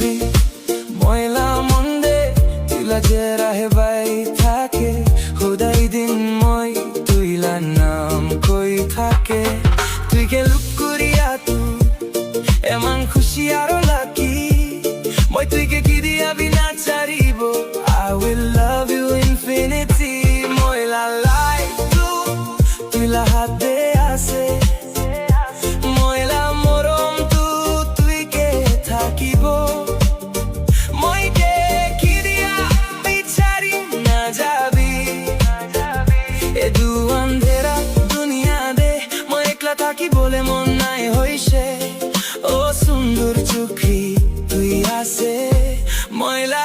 চুক্তি ময়লা মন্দে তুইলা যে রাহে বাই থাকে হুদাই দিন মই তুইলা নাম কই থাকে তুই কে লুক করিয়া তুই এমন খুশি আরো লাকি মই তুই কে কি দিয়া বিনা চারিব I will love you infinity ময়লা লাইক তুইলা হাতে আছে ময়লা মরম তুই কে থাকিব মই কে কি দিয়া বিচারি না যাবি এ দু আন্ধেরা দুনিয়া দে মই একলা থাকি বলে মন নাই হইছে ও সুন্দর চোখে তুই আছে ময়লা